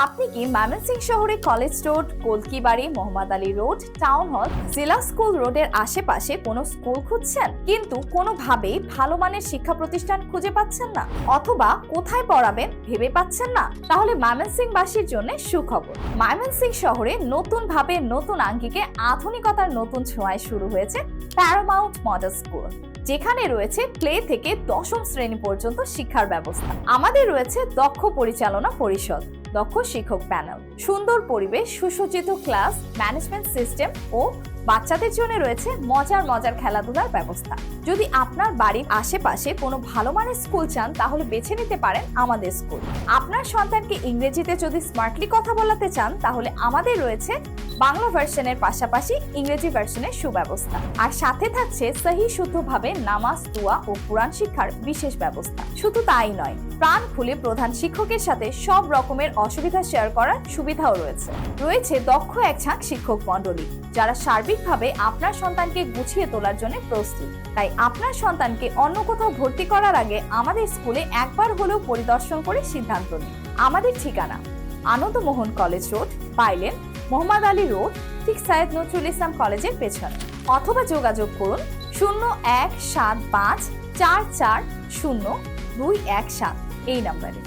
আপনি কি ময়মনসিংহ শহরে কলেজ রোড, কলকিবাড়ি, Mohammad Ali road, town hall, জেলা স্কুল রোডের আশেপাশে কোনো স্কুল খুঁজছেন কিন্তু কোনোভাবেই ভালো মানের শিক্ষা প্রতিষ্ঠান খুঁজে পাচ্ছেন না, অথবা কোথায় পড়াবেন ভেবে পাচ্ছেন না? তাহলে ময়মনসিংহবাসীর জন্য সুখবর। ময়মনসিংহ শহরে নতুনভাবে নতুন আঙ্গিকে আধুনিকতার নতুন ছোঁয়ায় শুরু হয়েছে প্যারামাউন্ট মডেল স্কুল, যেখানে রয়েছে প্লে থেকে দশম শ্রেণী পর্যন্ত শিক্ষার ব্যবস্থা। আমাদের রয়েছে দক্ষ পরিচালনা পরিষদ, দক্ষ শিক্ষক প্যানেল, সুন্দর পরিবেশ, সুসজ্জিত ক্লাস, ম্যানেজমেন্ট সিস্টেম ও বাচ্চাদের জন্য রয়েছে মজার মজার খেলাধুলার ব্যবস্থা। যদি আপনার বাড়ির আশেপাশে কোনো ভালো মানের স্কুল চান তাহলে বেছে নিতে পারেন আমাদের স্কুল। আপনার সন্তানকে ইংরেজিতে যদি স্মার্টলি কথা বলাতে চান তাহলে আমাদের রয়েছে বাংলা ভার্সনের পাশাপাশি ইংরেজি ভার্সনের সুব্যবস্থা, আর সাথে থাকছে সহি শুদ্ধভাবে নামাজ, দোয়া ও কোরআন শিক্ষার বিশেষ ব্যবস্থা। শুধু তাই নয়, প্রাণ খুলে প্রধান শিক্ষকের সাথে সব রকমের অসুবিধা শেয়ার করার সুবিধাও রয়েছে দক্ষ এক ঝাঁক শিক্ষক মণ্ডলী, যারা সার্বিকভাবে আপনার সন্তানকে গুছিয়ে তোলার জন্য প্রস্তুত। তাই আপনার সন্তানকে অন্য কোথাও ভর্তি করার আগে আমাদের স্কুলে একবার হলেও পরিদর্শন করে সিদ্ধান্ত নিন। আমাদের ঠিকানা আনন্দমোহন কলেজ রোড, পাইলেন মোহাম্মদ আলী রোড, ঠিক সৈয়দ নজরুল ইসলাম কলেজের পেছনে, অথবা যোগাযোগ করুন 0175440217 এই নম্বরে।